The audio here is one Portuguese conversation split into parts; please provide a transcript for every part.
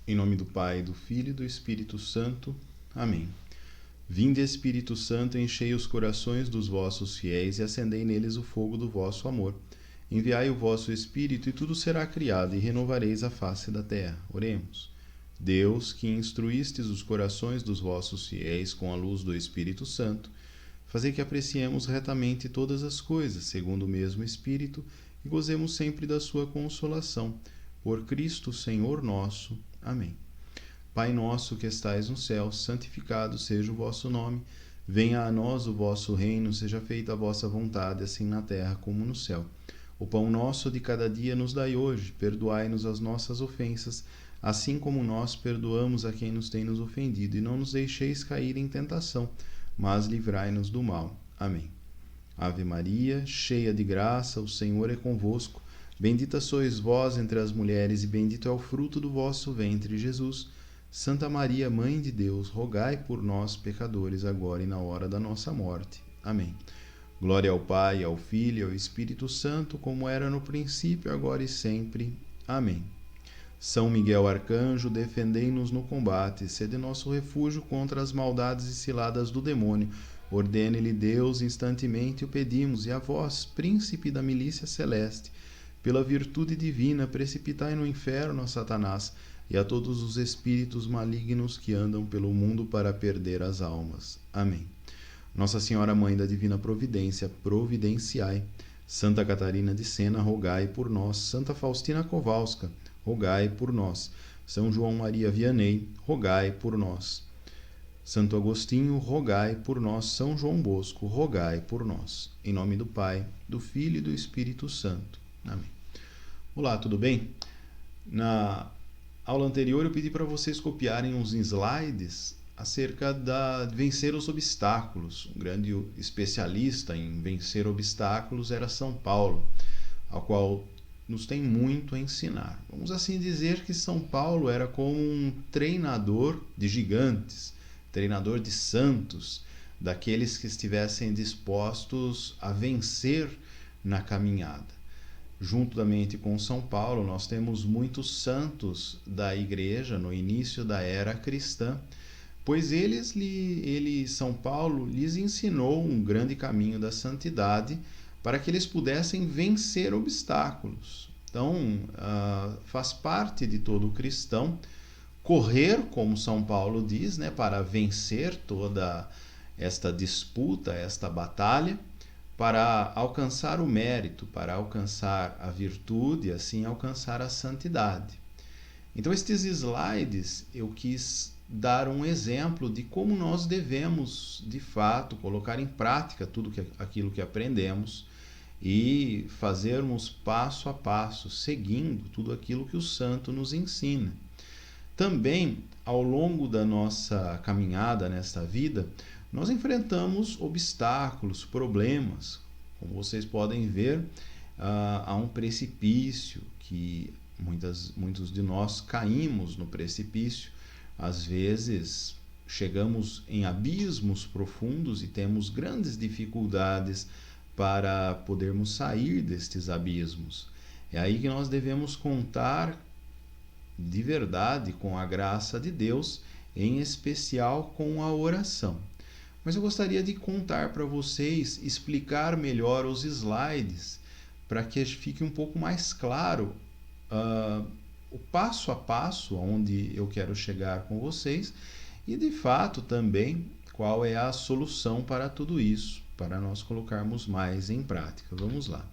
Em nome do Pai, do Filho e do Espírito Santo. Amém. Vinde, Espírito Santo, enchei os corações dos vossos fiéis e acendei neles o fogo do vosso amor. Enviai o vosso Espírito e tudo será criado e renovareis a face da terra. Oremos. Deus, que instruístes os corações dos vossos fiéis com a luz do Espírito Santo, fazei que apreciemos retamente todas as coisas, segundo o mesmo Espírito, e gozemos sempre da sua consolação. Por Cristo, Senhor nosso. Amém. Pai nosso que estais no céu, santificado seja o vosso nome. Venha a nós o vosso reino, seja feita a vossa vontade, assim na terra como no céu. O pão nosso de cada dia nos dai hoje. Perdoai-nos as nossas ofensas, assim como nós perdoamos a quem nos tem nos ofendido. E não nos deixeis cair em tentação, mas livrai-nos do mal. Amém. Ave Maria, cheia de graça, o Senhor é convosco. Bendita sois vós entre as mulheres, e bendito é o fruto do vosso ventre, Jesus. Santa Maria, Mãe de Deus, rogai por nós, pecadores, agora e na hora da nossa morte. Amém. Glória ao Pai, ao Filho e ao Espírito Santo, como era no princípio, agora e sempre. Amém. São Miguel Arcanjo, defendei-nos no combate, sede nosso refúgio contra as maldades e ciladas do demônio. Ordene-lhe Deus, instantemente o pedimos, e a vós, príncipe da milícia celeste, pela virtude divina, precipitai no inferno a Satanás e a todos os espíritos malignos que andam pelo mundo para perder as almas. Amém. Nossa Senhora, Mãe da Divina Providência, providenciai. Santa Catarina de Sena, rogai por nós. Santa Faustina Kowalska, rogai por nós. São João Maria Vianney, rogai por nós. Santo Agostinho, rogai por nós. São João Bosco, rogai por nós. Em nome do Pai, do Filho e do Espírito Santo. Amém. Olá, tudo bem? Na aula anterior eu pedi para vocês copiarem uns slides acerca de vencer os obstáculos. Um grande especialista em vencer obstáculos era São Paulo, ao qual nos tem muito a ensinar. Vamos assim dizer que São Paulo era como um treinador de gigantes, treinador de santos, daqueles que estivessem dispostos a vencer na caminhada. Juntamente com São Paulo, nós temos muitos santos da igreja no início da era cristã, pois São Paulo, lhes ensinou um grande caminho da santidade para que eles pudessem vencer obstáculos. Então, faz parte de todo cristão correr, como São Paulo diz, para vencer toda esta disputa, esta batalha, para alcançar o mérito, para alcançar a virtude e assim alcançar a santidade. Então, estes slides eu quis dar um exemplo de como nós devemos, de fato, colocar em prática aquilo que aprendemos e fazermos passo a passo, seguindo tudo aquilo que o santo nos ensina. Também, ao longo da nossa caminhada nesta vida, nós enfrentamos obstáculos, problemas. Como vocês podem ver, há um precipício que muitos de nós caímos no precipício. Às vezes chegamos em abismos profundos e temos grandes dificuldades para podermos sair destes abismos. É aí que nós devemos contar de verdade com a graça de Deus, em especial com a oração. Mas eu gostaria de contar para vocês, explicar melhor os slides, para que fique um pouco mais claro o passo a passo onde eu quero chegar com vocês e, de fato, também qual é a solução para tudo isso, para nós colocarmos mais em prática. Vamos lá.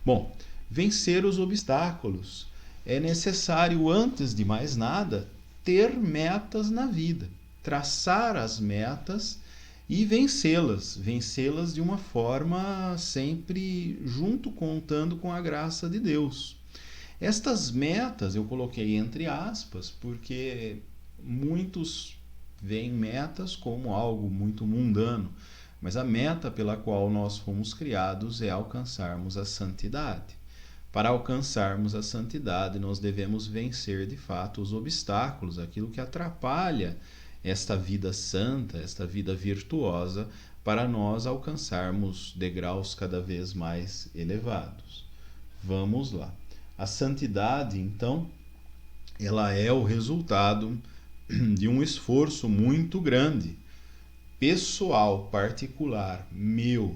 Bom, vencer os obstáculos. É necessário, antes de mais nada, ter metas na vida, traçar as metas e vencê-las de uma forma sempre contando com a graça de Deus. Estas metas eu coloquei entre aspas, porque muitos veem metas como algo muito mundano, mas a meta pela qual nós fomos criados é alcançarmos a santidade. Para alcançarmos a santidade, nós devemos vencer de fato os obstáculos, aquilo que atrapalha esta vida santa, esta vida virtuosa, para nós alcançarmos degraus cada vez mais elevados. Vamos lá. A santidade, então, ela é o resultado de um esforço muito grande, pessoal, particular, meu.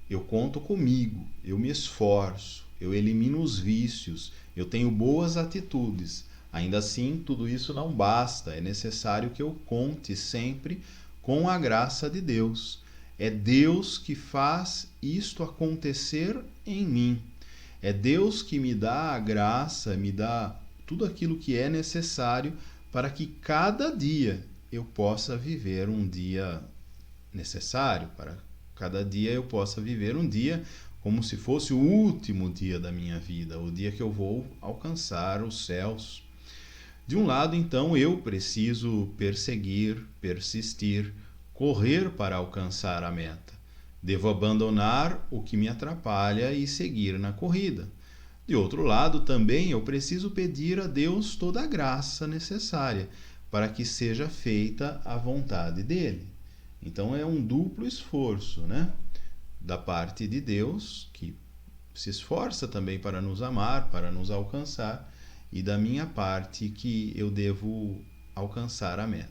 Eu conto comigo, eu me esforço, eu elimino os vícios, eu tenho boas atitudes. Ainda assim, tudo isso não basta, é necessário que eu conte sempre com a graça de Deus. É Deus que faz isto acontecer em mim. É Deus que me dá a graça, me dá tudo aquilo que é necessário para que cada dia eu possa viver um dia necessário, para cada dia eu possa viver um dia como se fosse o último dia da minha vida, o dia que eu vou alcançar os céus. De um lado, então, eu preciso perseguir, persistir, correr para alcançar a meta. Devo abandonar o que me atrapalha e seguir na corrida. De outro lado, também eu preciso pedir a Deus toda a graça necessária para que seja feita a vontade dele. Então é um duplo esforço, né? Da parte de Deus, que se esforça também para nos amar, para nos alcançar, e da minha parte, que eu devo alcançar a meta.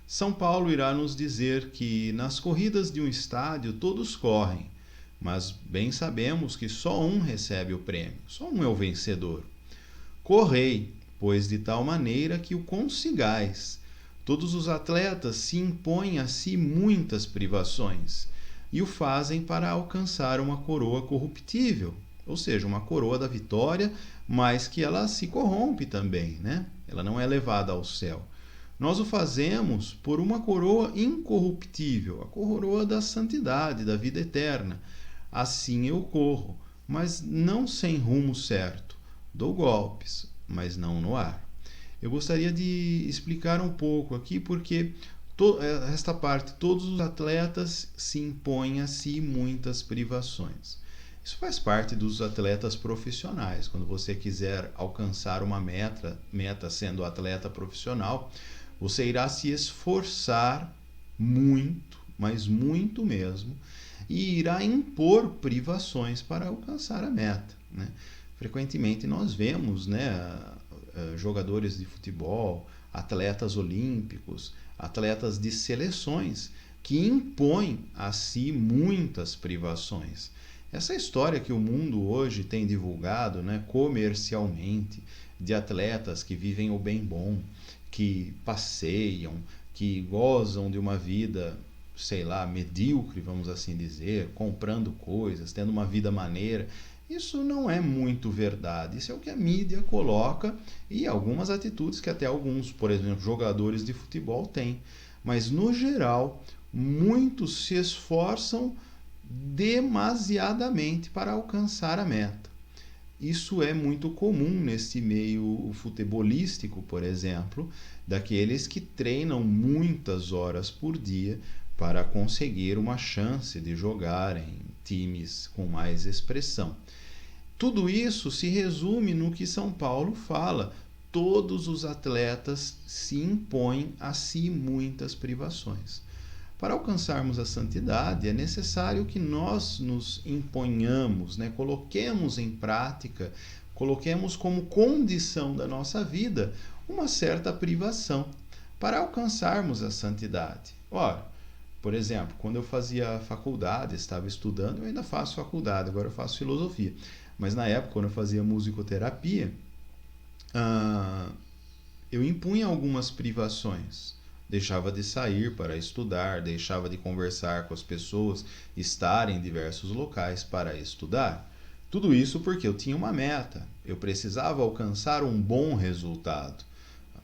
São Paulo irá nos dizer que nas corridas de um estádio todos correm, mas bem sabemos que só um recebe o prêmio, só um é o vencedor. Correi, pois de tal maneira que o consigais. Todos os atletas se impõem a si muitas privações e o fazem para alcançar uma coroa corruptível, ou seja, uma coroa da vitória, mas que ela se corrompe também, né? Ela não é levada ao céu. Nós o fazemos por uma coroa incorruptível, a coroa da santidade, da vida eterna. Assim eu corro, mas não sem rumo certo. Dou golpes, mas não no ar. Eu gostaria de explicar um pouco aqui porque esta parte, todos os atletas se impõem a si muitas privações. Isso faz parte dos atletas profissionais. Quando você quiser alcançar uma meta sendo atleta profissional, você irá se esforçar muito, mas muito mesmo, e irá impor privações para alcançar a meta, né? Frequentemente nós vemos, né, jogadores de futebol, atletas olímpicos, atletas de seleções que impõem a si muitas privações. Essa história que o mundo hoje tem divulgado, né, comercialmente, de atletas que vivem o bem bom, que passeiam, que gozam de uma vida, sei lá, medíocre, vamos assim dizer, comprando coisas, tendo uma vida maneira. Isso não é muito verdade. Isso é o que a mídia coloca e algumas atitudes que até alguns, por exemplo, jogadores de futebol têm. Mas, no geral, muitos se esforçam demasiadamente para alcançar a meta. Isso é muito comum nesse meio futebolístico, por exemplo, daqueles que treinam muitas horas por dia para conseguir uma chance de jogar em times com mais expressão. Tudo isso se resume no que São Paulo fala: todos os atletas se impõem a si muitas privações. Para alcançarmos a santidade, é necessário que nós nos imponhamos, né? Coloquemos em prática, coloquemos como condição da nossa vida uma certa privação para alcançarmos a santidade. Ora, por exemplo, quando eu fazia faculdade, estava estudando, eu ainda faço faculdade, agora eu faço filosofia. Mas na época, quando eu fazia musicoterapia, eu impunha algumas privações. Deixava de sair para estudar, deixava de conversar com as pessoas, estar em diversos locais para estudar. Tudo isso porque eu tinha uma meta. Eu precisava alcançar um bom resultado,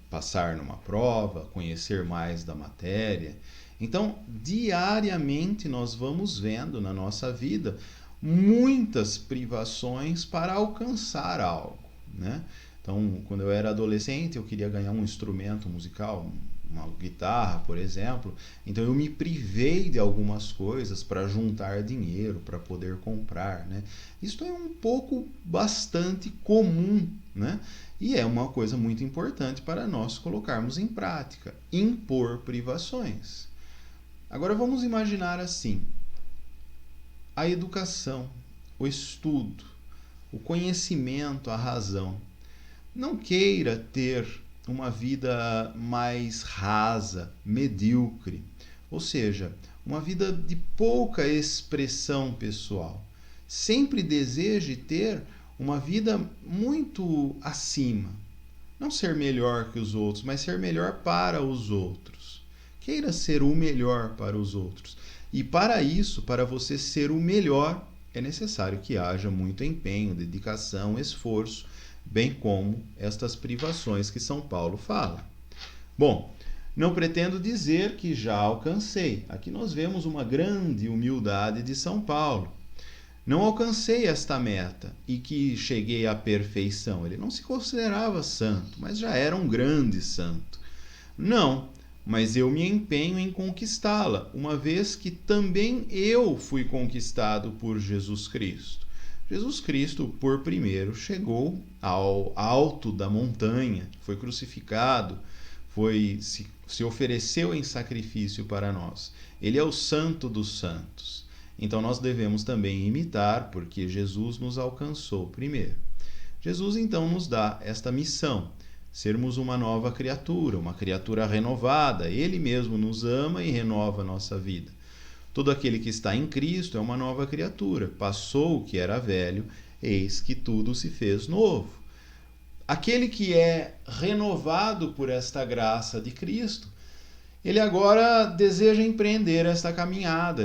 passar numa prova, conhecer mais da matéria. Então, diariamente nós vamos vendo na nossa vida muitas privações para alcançar algo, né? Então, quando eu era adolescente, eu queria ganhar um instrumento musical, uma guitarra, por exemplo. Então, eu me privei de algumas coisas para juntar dinheiro, para poder comprar, né? Isso é um pouco bastante comum, né? E é uma coisa muito importante para nós colocarmos em prática, impor privações. Agora, vamos imaginar assim: a educação, o estudo, o conhecimento, a razão. não queira ter uma vida mais rasa, medíocre, ou seja, uma vida de pouca expressão pessoal. Sempre deseje ter uma vida muito acima. Não ser melhor que os outros, mas ser melhor para os outros. Queira ser o melhor para os outros. E para isso, para você ser o melhor, é necessário que haja muito empenho, dedicação, esforço, bem como estas privações que São Paulo fala. Bom, não pretendo dizer que já alcancei. Aqui nós vemos uma grande humildade de São Paulo. Não alcancei esta meta e que cheguei à perfeição. Ele não se considerava santo, mas já era um grande santo. Não, mas eu me empenho em conquistá-la, uma vez que também eu fui conquistado por Jesus Cristo. Jesus Cristo, por primeiro, chegou ao alto da montanha, foi crucificado, se ofereceu em sacrifício para nós. Ele é o santo dos santos. Então nós devemos também imitar, porque Jesus nos alcançou primeiro. Jesus então nos dá esta missão, sermos uma nova criatura, uma criatura renovada. Ele mesmo nos ama e renova a nossa vida. Todo aquele que está em Cristo é uma nova criatura. Passou o que era velho, eis que tudo se fez novo. Aquele que é renovado por esta graça de Cristo, ele agora deseja empreender esta caminhada,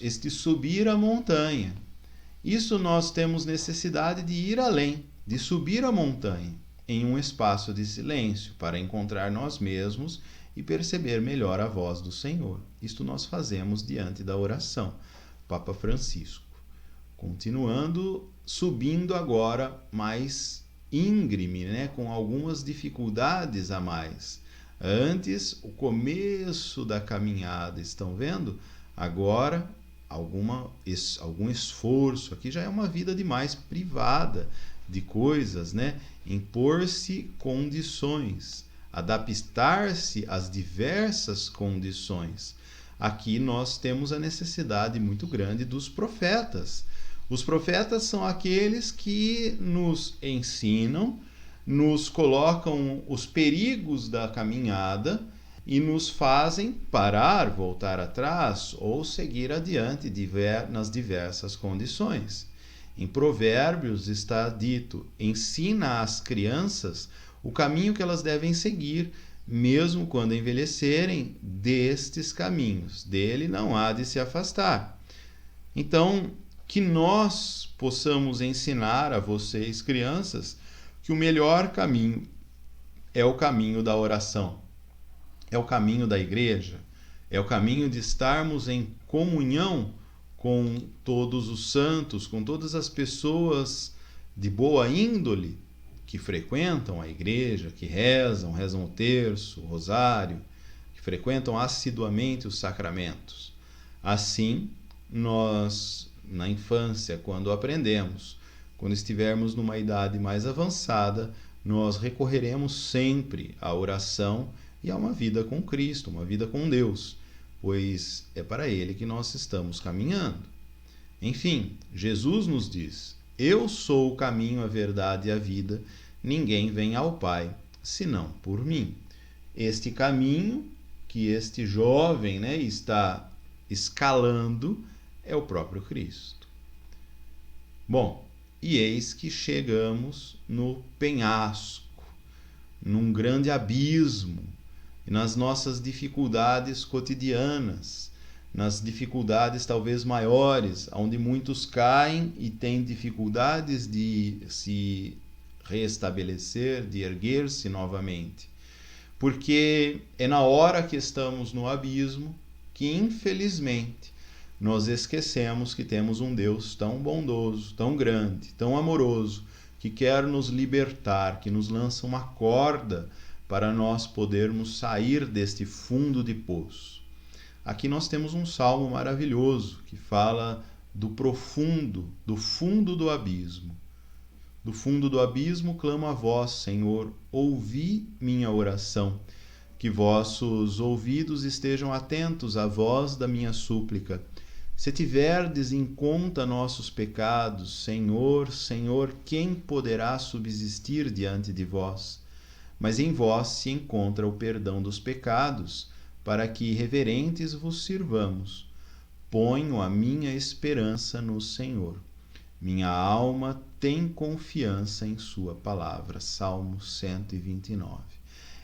este subir a montanha. Isso nós temos necessidade de ir além, de subir a montanha, em um espaço de silêncio, para encontrar nós mesmos e perceber melhor a voz do Senhor. Isto nós fazemos diante da oração. Papa Francisco. Continuando, subindo agora mais íngreme, com algumas dificuldades a mais. Antes, o começo da caminhada, estão vendo? Agora, algum esforço. Aqui já é uma vida de mais privada de coisas, Impor-se condições, adaptar-se às diversas condições. Aqui nós temos a necessidade muito grande dos profetas. Os profetas são aqueles que nos ensinam, nos colocam os perigos da caminhada e nos fazem parar, voltar atrás ou seguir adiante nas diversas condições. Em Provérbios está dito: ensina às crianças o caminho que elas devem seguir, mesmo quando envelhecerem, destes caminhos, dele não há de se afastar. Então, que nós possamos ensinar a vocês, crianças, que o melhor caminho é o caminho da oração, é o caminho da igreja, é o caminho de estarmos em comunhão com todos os santos, com todas as pessoas de boa índole que frequentam a igreja, que rezam o terço, o rosário, que frequentam assiduamente os sacramentos. Assim, nós, na infância, quando aprendemos, quando estivermos numa idade mais avançada, nós recorreremos sempre à oração e a uma vida com Cristo, uma vida com Deus, pois é para Ele que nós estamos caminhando. Enfim, Jesus nos diz: eu sou o caminho, a verdade e a vida, ninguém vem ao Pai, senão por mim. Este caminho que este jovem está escalando é o próprio Cristo. Bom, e eis que chegamos no penhasco, num grande abismo, e nas nossas dificuldades cotidianas, nas dificuldades talvez maiores, onde muitos caem e têm dificuldades de se restabelecer, de erguer-se novamente. Porque é na hora que estamos no abismo que, infelizmente, nós esquecemos que temos um Deus tão bondoso, tão grande, tão amoroso, que quer nos libertar, que nos lança uma corda para nós podermos sair deste fundo de poço. Aqui nós temos um salmo maravilhoso que fala do profundo, do fundo do abismo. Do fundo do abismo clamo a vós, Senhor, ouvi minha oração. Que vossos ouvidos estejam atentos à voz da minha súplica. Se tiverdes em conta nossos pecados, Senhor, Senhor, quem poderá subsistir diante de vós? Mas em vós se encontra o perdão dos pecados, para que reverentes vos sirvamos. Ponho a minha esperança no Senhor. Minha alma tem confiança em sua palavra. Salmo 129.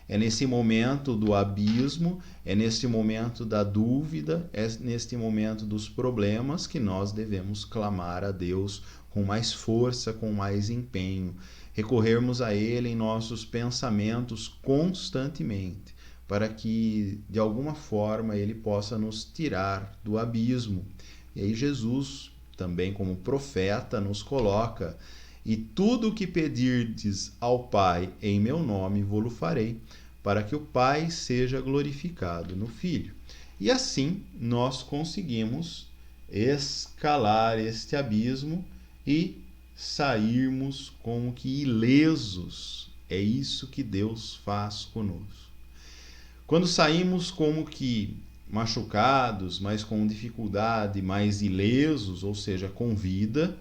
É nesse momento do abismo, é nesse momento da dúvida, é neste momento dos problemas que nós devemos clamar a Deus com mais força, com mais empenho, recorrermos a Ele em nossos pensamentos constantemente, para que, de alguma forma, Ele possa nos tirar do abismo. E aí Jesus, também como profeta, nos coloca: e tudo o que pedirdes ao Pai em meu nome vou-lo farei, para que o Pai seja glorificado no Filho. E assim nós conseguimos escalar este abismo e sairmos como que ilesos. É isso que Deus faz conosco. Quando saímos como que machucados, mas com dificuldade, mais ilesos, ou seja, com vida,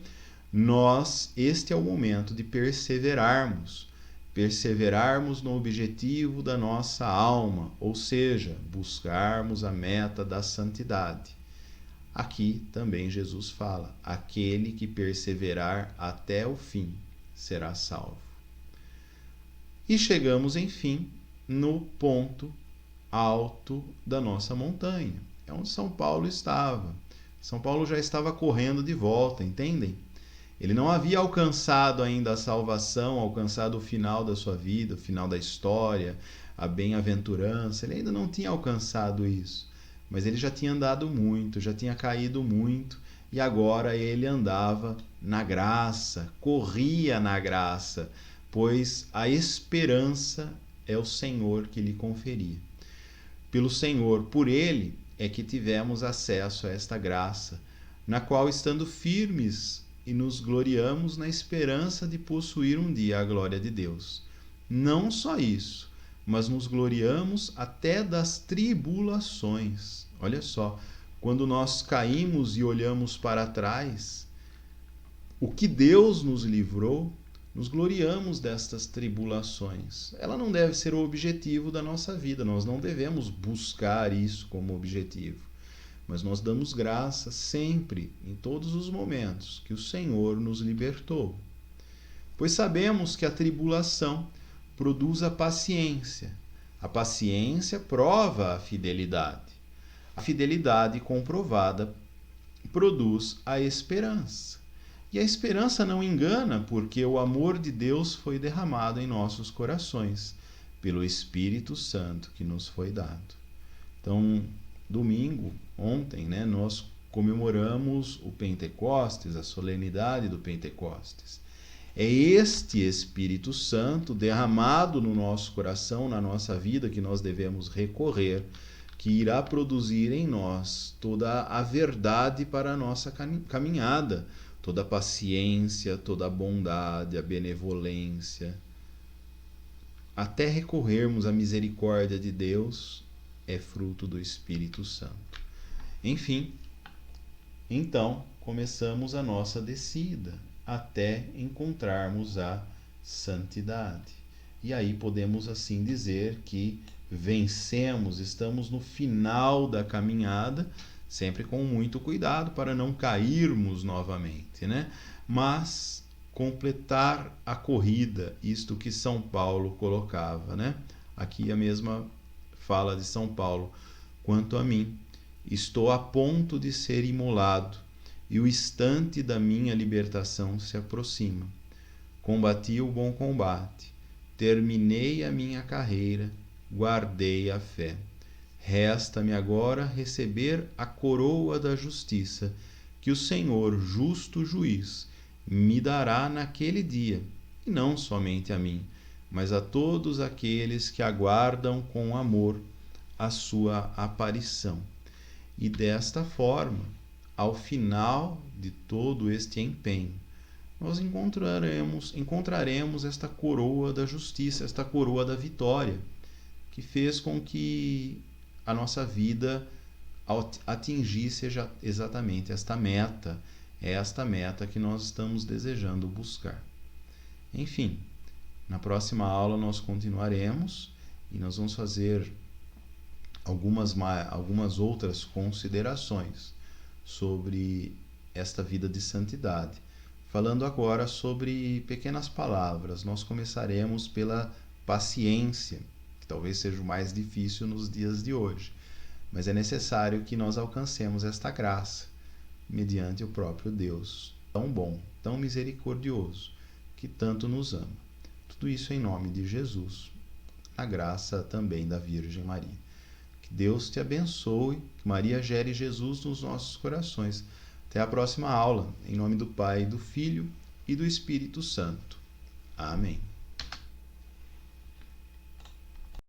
este é o momento de perseverarmos no objetivo da nossa alma, ou seja, buscarmos a meta da santidade. Aqui também Jesus fala: aquele que perseverar até o fim será salvo. E chegamos, enfim, no ponto alto da nossa montanha. É onde São Paulo estava. São Paulo já estava correndo de volta, entendem? Ele não havia alcançado ainda a salvação, alcançado o final da sua vida, o final da história, a bem-aventurança. Ele ainda não tinha alcançado isso. Mas ele já tinha andado muito, já tinha caído muito, e agora ele andava na graça, corria na graça, pois a esperança é o Senhor que lhe conferia. Pelo Senhor, por Ele, é que tivemos acesso a esta graça, na qual, estando firmes, e nos gloriamos na esperança de possuir um dia a glória de Deus. Não só isso, mas nos gloriamos até das tribulações. Olha só, quando nós caímos e olhamos para trás, o que Deus nos livrou, nos gloriamos destas tribulações. Ela não deve ser o objetivo da nossa vida, nós não devemos buscar isso como objetivo. Mas nós damos graça sempre, em todos os momentos, que o Senhor nos libertou. Pois sabemos que a tribulação produz a paciência. A paciência prova a fidelidade. A fidelidade comprovada produz a esperança. E a esperança não engana, porque o amor de Deus foi derramado em nossos corações, pelo Espírito Santo que nos foi dado. Então, domingo, ontem, nós comemoramos o Pentecostes, a solenidade do Pentecostes. É este Espírito Santo derramado no nosso coração, na nossa vida, que nós devemos recorrer, que irá produzir em nós toda a verdade para a nossa caminhada, toda a paciência, toda a bondade, a benevolência. Até recorrermos à misericórdia de Deus, é fruto do Espírito Santo. Enfim, então começamos a nossa descida até encontrarmos a santidade. E aí podemos assim dizer que vencemos, estamos no final da caminhada, sempre com muito cuidado para não cairmos novamente, Mas completar a corrida, isto que São Paulo colocava, Aqui a mesma fala de São Paulo: quanto a mim, estou a ponto de ser imolado, e o instante da minha libertação se aproxima. Combati o bom combate, terminei a minha carreira, guardei a fé. Resta-me agora receber a coroa da justiça, que o Senhor, justo juiz, me dará naquele dia, e não somente a mim, mas a todos aqueles que aguardam com amor a sua aparição. E desta forma, ao final de todo este empenho, nós encontraremos esta coroa da justiça, esta coroa da vitória, que fez com que a nossa vida atingir seja exatamente esta meta, é esta meta que nós estamos desejando buscar. Enfim, na próxima aula nós continuaremos e nós vamos fazer algumas outras considerações sobre esta vida de santidade. Falando agora sobre pequenas palavras, nós começaremos pela paciência, que talvez seja o mais difícil nos dias de hoje, mas é necessário que nós alcancemos esta graça, mediante o próprio Deus, tão bom, tão misericordioso, que tanto nos ama. Tudo isso em nome de Jesus, na graça também da Virgem Maria. Que Deus te abençoe, que Maria gere Jesus nos nossos corações. Até a próxima aula, em nome do Pai, do Filho e do Espírito Santo. Amém.